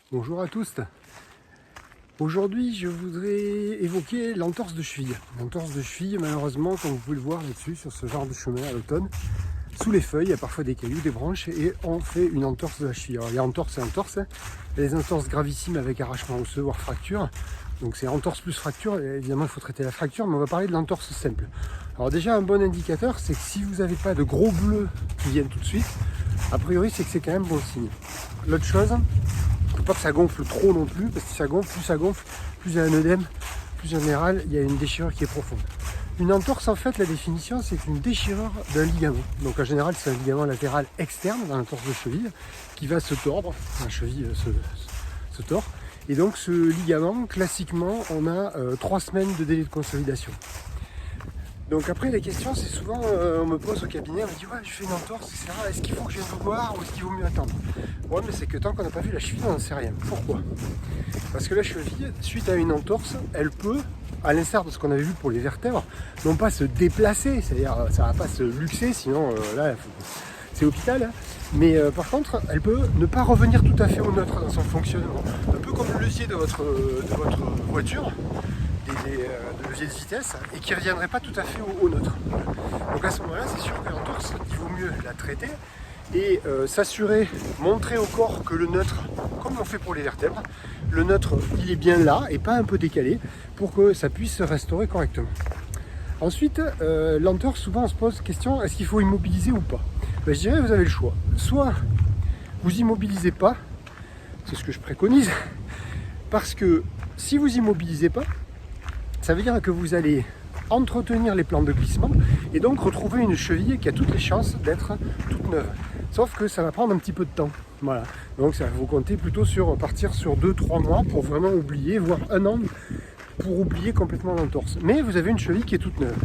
Bonjour à tous. Aujourd'hui, je voudrais évoquer l'entorse de cheville. L'entorse de cheville, malheureusement, comme vous pouvez le voir là-dessus, sur ce genre de chemin à l'automne, sous les feuilles, il y a parfois des cailloux, des branches, et on fait une entorse de la cheville. Alors, il y a entorse et entorse. Il y a des entorses gravissimes avec arrachement osseux, voire fracture. Donc c'est entorse plus fracture, et évidemment il faut traiter la fracture, mais on va parler de l'entorse simple. Alors déjà, un bon indicateur, c'est que si vous n'avez pas de gros bleus qui viennent tout de suite, a priori c'est que c'est quand même bon signe. L'autre chose, il ne faut pas que ça gonfle trop non plus, parce que si ça gonfle, plus il y a un œdème, plus en général il y a une déchirure qui est profonde. Une entorse, en fait, la définition, c'est une déchirure d'un ligament. Donc en général, c'est un ligament latéral externe dans l'entorse de cheville qui va se tordre, la cheville se tord. Et donc ce ligament, classiquement, on a 3 semaines de délai de consolidation. Donc après, les questions, c'est souvent, on me pose au cabinet, on me dit ouais, je fais une entorse, etc. Est-ce qu'il faut que je vienne vous voir ou est-ce qu'il vaut mieux attendre? Ouais, mais c'est que tant qu'on n'a pas vu la cheville, on n'en sait rien. Pourquoi? Parce que la cheville, suite à une entorse, elle peut, à l'instar de ce qu'on avait vu pour les vertèbres, non pas se déplacer, c'est-à-dire ça ne va pas se luxer, sinon là, c'est hôpital. Hein. Mais par contre, elle peut ne pas revenir tout à fait au neutre dans son fonctionnement. Un peu comme le levier de votre voiture, de levier de vitesse, et qui ne reviendrait pas tout à fait au neutre. Donc à ce moment-là, c'est sûr que l'entorse, il vaut mieux la traiter et s'assurer, montrer au corps que le neutre, comme on fait pour les vertèbres, le neutre, il est bien là et pas un peu décalé pour que ça puisse se restaurer correctement. Ensuite, l'entorse, souvent on se pose la question, est-ce qu'il faut immobiliser ou pas? Ben, je dirais vous avez le choix. Soit vous immobilisez pas, c'est ce que je préconise, parce que si vous immobilisez pas, ça veut dire que vous allez entretenir les plans de glissement et donc retrouver une cheville qui a toutes les chances d'être toute neuve. Sauf que ça va prendre un petit peu de temps. Voilà. Donc ça vous comptez plutôt sur partir sur 2-3 mois pour vraiment oublier, voire 1 an pour oublier complètement l'entorse. Mais vous avez une cheville qui est toute neuve.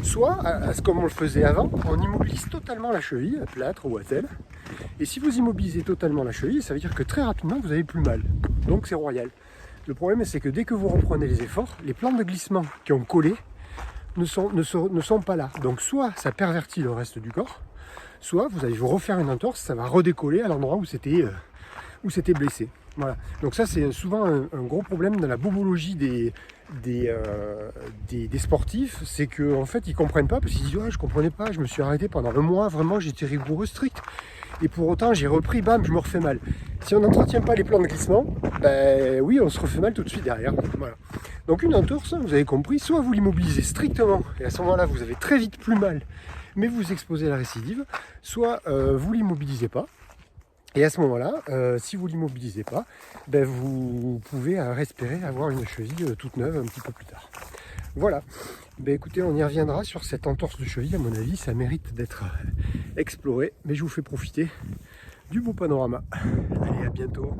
Soit, comme on le faisait avant, on immobilise totalement la cheville, à plâtre ou à telle. Et si vous immobilisez totalement la cheville, ça veut dire que très rapidement vous avez plus mal. Donc c'est royal. Le problème, c'est que dès que vous reprenez les efforts, les plans de glissement qui ont collé ne sont pas là. Donc soit ça pervertit le reste du corps, soit vous allez vous refaire une entorse, ça va redécoller à l'endroit où c'était blessé. Voilà. Donc ça, c'est souvent un gros problème dans la bobologie des sportifs, c'est qu'en fait, ils ne comprennent pas, parce qu'ils disent « Ouais, je ne comprenais pas, je me suis arrêté pendant 1 mois, vraiment, j'étais rigoureux, strict. Et pour autant, j'ai repris, bam, je me refais mal. » Si on n'entretient pas les plans de glissement, ben oui, on se refait mal tout de suite derrière. Voilà. Donc une entorse, vous avez compris, soit vous l'immobilisez strictement, et à ce moment-là, vous avez très vite plus mal, mais vous vous exposez à la récidive, soit vous l'immobilisez pas. Et à ce moment-là, si vous ne l'immobilisez pas, ben vous pouvez espérer avoir une cheville toute neuve un petit peu plus tard. Voilà. Ben écoutez, on y reviendra sur cette entorse de cheville. À mon avis, ça mérite d'être exploré. Mais je vous fais profiter du beau panorama. Allez, à bientôt.